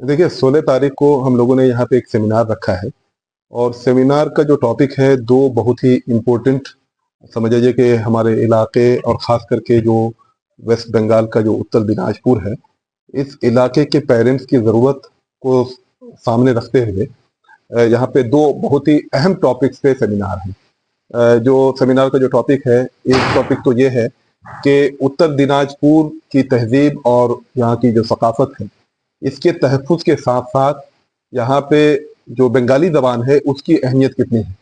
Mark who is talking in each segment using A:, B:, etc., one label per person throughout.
A: देखिए 16 तारीख को हम लोगों ने यहाँ पे एक सेमिनार रखा है और सेमिनार का जो टॉपिक है दो बहुत ही इम्पोर्टेंट समझ लीजिए कि हमारे इलाके और ख़ास करके जो वेस्ट बंगाल का जो उत्तर दिनाजपुर है, इस इलाके के पेरेंट्स की ज़रूरत को सामने रखते हुए यहाँ पे दो बहुत ही अहम टॉपिक्स पे सेमिनार है। जो सेमिनार का जो टॉपिक है, एक टॉपिक तो ये है कि उत्तर दिनाजपुर की तहज़ीब और यहाँ की जो सकाफ़त है, इसके तहफ़्फ़ुज़ के साथ-साथ यहाँ पे जो बंगाली ज़बान है, उसकी अहमियत कितनी है।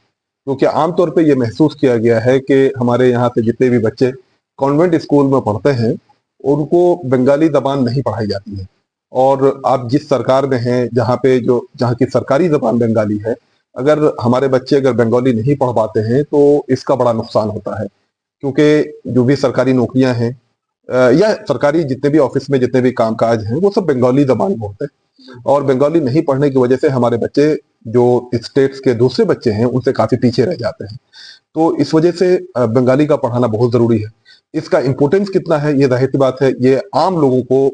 A: क्योंकि आम तौर पे ये महसूस किया गया है कि हमारे यहाँ से जितने भी बच्चे कॉन्वेंट स्कूल में पढ़ते हैं, उनको बंगाली ज़बान नहीं पढ़ाई जाती है। और आप जिस सरकार में हैं, जहाँ की सरकारी ज़बान बंगाली है, अगर हमारे बच्चे अगर बंगाली नहीं पढ़ पाते हैं, तो इसका बड़ा नुकसान होता है। क्योंकि जो भी सरकारी नौकरियाँ हैं या सरकारी जितने भी ऑफिस में जितने भी कामकाज हैं, वो सब बंगाली ज़बान में होते हैं और बंगाली नहीं पढ़ने की वजह से हमारे बच्चे जो स्टेट्स के दूसरे बच्चे हैं, उनसे काफ़ी पीछे रह जाते हैं। तो इस वजह से बंगाली का पढ़ाना बहुत ज़रूरी है। इसका इम्पोर्टेंस कितना है, ये ज़ाहिर सी बात है, ये आम लोगों को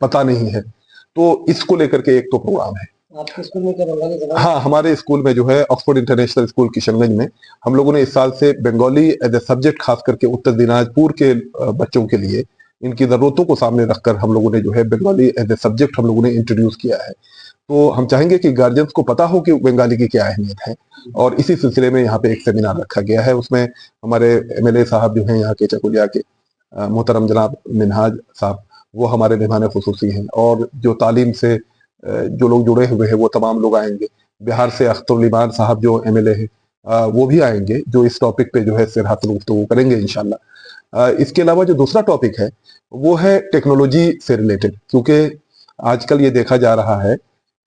A: पता नहीं है। तो इसको लेकर के एक तो प्रोग्राम है।
B: आपके स्कूल में क्या बंगाली ज़बान?
A: हाँ, हमारे स्कूल में जो है ऑक्सफोर्ड इंटरनेशनल स्कूल किशनगंज में हम लोगों ने इस साल से बंगाली एज ए सब्जेक्ट खास करके उत्तर दिनाजपुर के बच्चों के लिए इनकी ज़रूरतों को सामने रखकर हम लोगों ने जो है बंगाली एज ए सब्जेक्ट हम लोगों ने इंट्रोड्यूस किया है। तो हम चाहेंगे कि गार्जियंस को पता हो कि बंगाली की क्या अहमियत है और इसी सिलसिले में यहाँ पे एक सेमिनार रखा गया है। उसमें हमारे एमएलए साहब जो हैं यहाँ के चकुलिया के मोहतरम जनाब मिनहाज साहब, वो हमारे मेहमान खुसूसी हैं और जो तालीम से जो लोग जुड़े हुए हैं वो तमाम लोग आएंगे। बिहार से अख्तरुल ईमान साहब जो एमएलए हैं, वो भी आएंगे जो इस टॉपिक पे जो है सिरहात गुफ्तगू करेंगे इंशाल्लाह। इसके अलावा जो दूसरा टॉपिक है वो है टेक्नोलॉजी से रिलेटेड, क्योंकि आजकल ये देखा जा रहा है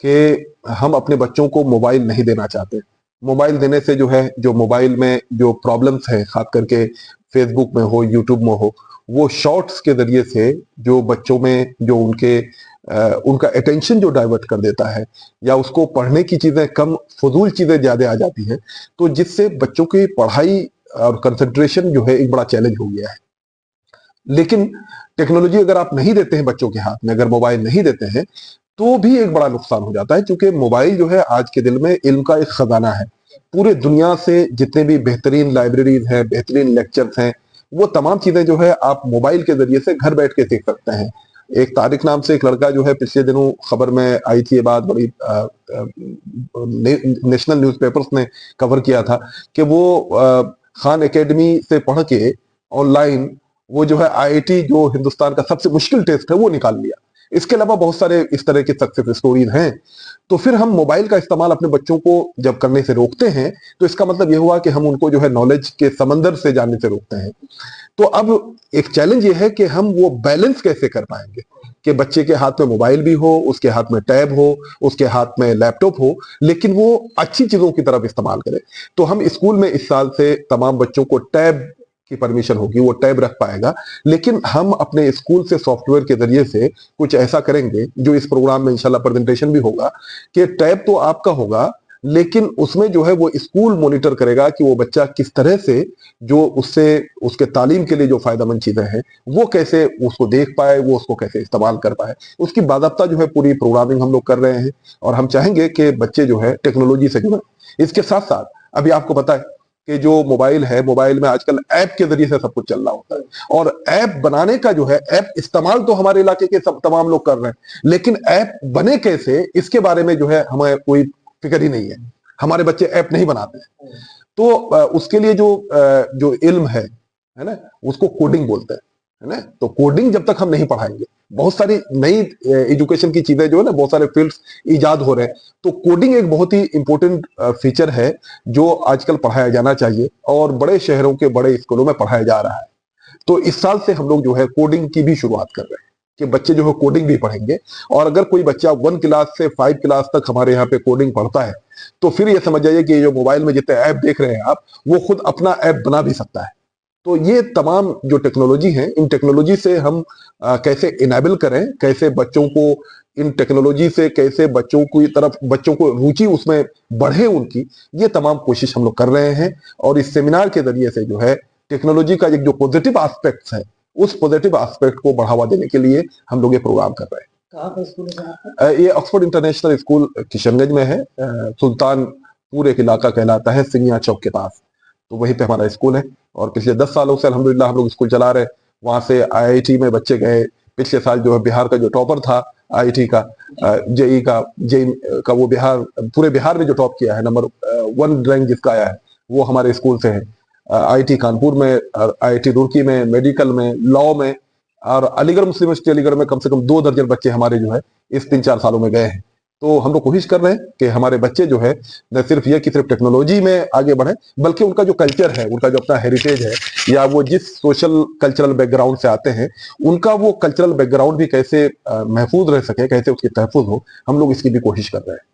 A: कि हम अपने बच्चों को मोबाइल नहीं देना चाहते। मोबाइल देने से जो है, जो मोबाइल में जो प्रॉब्लम्स हैं, खास करके फेसबुक में हो, यूट्यूब में हो, वो शॉर्ट्स के ज़रिए से जो बच्चों में जो उनका अटेंशन जो डाइवर्ट कर देता है या उसको पढ़ने की चीज़ें कम, फ़ुज़ूल चीज़ें ज़्यादा आ जाती हैं, तो जिससे बच्चों की पढ़ाई और कंसंट्रेशन जो है एक बड़ा चैलेंज हो गया है। लेकिन टेक्नोलॉजी अगर आप नहीं देते हैं बच्चों के हाथ में, अगर मोबाइल नहीं देते हैं, तो भी एक बड़ा नुकसान हो जाता है, क्योंकि मोबाइल जो है आज के दिल में इल्म का एक खजाना है। पूरे दुनिया से जितने भी बेहतरीन लाइब्रेरीज हैं, बेहतरीन लेक्चर्स हैं, वो तमाम चीजें जो है आप मोबाइल के जरिए से घर बैठ के सीख सकते हैं। एक तारिक नाम से एक लड़का जो है, पिछले दिनों खबर में आई थी ये बात, बड़ी नेशनल न्यूज़पेपर्स ने कवर किया था कि वो खान एकेडमी से पढ़ के ऑनलाइन वो जो है आईआईटी, जो हिंदुस्तान का सबसे मुश्किल टेस्ट है, वो निकाल लिया। इसके अलावा बहुत सारे इस तरह की सक्सेस स्टोरीज हैं। तो फिर हम मोबाइल का इस्तेमाल अपने बच्चों को जब करने से रोकते हैं, तो इसका मतलब यह हुआ कि हम उनको जो है नॉलेज के समंदर से जानने से रोकते हैं। तो अब एक चैलेंज ये है कि हम वो बैलेंस कैसे कर पाएंगे कि बच्चे के हाथ में मोबाइल भी हो, उसके हाथ में टैब हो, उसके हाथ में लैपटॉप हो, लेकिन वो अच्छी चीजों की तरफ इस्तेमाल करे। तो हम स्कूल में इस साल से तमाम बच्चों को टैब की परमिशन होगी, वो टैब रख पाएगा। लेकिन हम अपने स्कूल से सॉफ्टवेयर के जरिए से कुछ ऐसा करेंगे, जो इस प्रोग्राम में इंशाल्लाह प्रेजेंटेशन भी होगा, कि टैब तो आपका होगा, लेकिन उसमें जो है वो स्कूल मॉनिटर करेगा कि वो बच्चा किस तरह से, जो उससे उसके तालीम के लिए जो फायदेमंद चीजें हैं, वो कैसे उसको देख पाए, वो उसको कैसे इस्तेमाल कर पाए। उसकी बाकायदा जो है पूरी प्रोग्रामिंग हम लोग कर रहे हैं और हम चाहेंगे कि बच्चे जो है टेक्नोलॉजी से जुड़े। इसके साथ साथ अभी आपको पता है कि जो मोबाइल है, मोबाइल में आजकल ऐप के जरिए से सब कुछ चल रहा होता है, और ऐप बनाने का जो है, ऐप इस्तेमाल तो हमारे इलाके के सब तमाम लोग कर रहे हैं, लेकिन ऐप बने कैसे, इसके बारे में जो है हमें कोई फिक्र ही नहीं है। हमारे बच्चे ऐप नहीं बनाते हैं। तो उसके लिए जो इल्म है ना, उसको कोडिंग बोलते हैं, है ना। तो कोडिंग जब तक हम नहीं पढ़ाएंगे, बहुत सारी नई एजुकेशन की चीजें जो है ना, बहुत सारे फील्ड्स इजाद हो रहे हैं, तो कोडिंग एक बहुत ही इंपॉर्टेंट फीचर है जो आजकल पढ़ाया जाना चाहिए और बड़े शहरों के बड़े स्कूलों में पढ़ाया जा रहा है। तो इस साल से हम लोग जो है कोडिंग की भी शुरुआत कर रहे हैं कि बच्चे जो है कोडिंग भी पढ़ेंगे। और अगर कोई बच्चा 1 क्लास से 5 क्लास तक हमारे यहाँ पे कोडिंग पढ़ता है, तो फिर ये समझ जाइए कि ये जो मोबाइल में जितने ऐप देख रहे हैं आप, वो खुद अपना ऐप बना भी सकता है। तो ये तमाम जो टेक्नोलॉजी है, इन टेक्नोलॉजी से हम कैसे इनेबल करें, कैसे बच्चों को इन टेक्नोलॉजी से, कैसे बच्चों की तरफ, बच्चों को रुचि उसमें बढ़े उनकी, ये तमाम कोशिश हम लोग कर रहे हैं। और इस सेमिनार के जरिए से जो है टेक्नोलॉजी का एक जो पॉजिटिव एस्पेक्ट्स है, उस पॉजिटिव एस्पेक्ट को बढ़ावा देने के लिए हम लोग ये प्रोग्राम कर रहे हैं।
B: कहाँ पर स्कूल है सर आपका?
A: ये ऑक्सफोर्ड इंटरनेशनल स्कूल किशनगंज में है। सुल्तानपुर एक इलाका कहलाता है, सिंगिया चौक के पास। तो वहीं पे हमारा स्कूल है और पिछले 10 सालों से अल्हम्दुलिल्लाह हम लोग स्कूल चला रहे हैं। वहाँ से आईआईटी में बच्चे गए। पिछले साल जो है बिहार का जो टॉपर था आईआईटी का, जेई का, वो बिहार, पूरे बिहार में जो टॉप किया है, नंबर 1 रैंक जिसका आया है, वो हमारे स्कूल से है। आईआईटी कानपुर में, आईआईटी रुड़की में, मेडिकल में, लॉ में, और अलीगढ़ मुस्लिम यूनिवर्सिटी अलीगढ़ में कम से कम 2 दर्जन बच्चे हमारे जो है इस 3-4 सालों में गए हैं। तो हम लोग कोशिश कर रहे हैं कि हमारे बच्चे जो है न सिर्फ ये कि सिर्फ टेक्नोलॉजी में आगे बढ़े, बल्कि उनका जो कल्चर है, उनका जो अपना हेरिटेज है, या वो जिस सोशल कल्चरल बैकग्राउंड से आते हैं, उनका वो कल्चरल बैकग्राउंड भी कैसे महफूज रह सके, कैसे उसकी तहफुज हो, हम लोग इसकी भी कोशिश कर रहे हैं।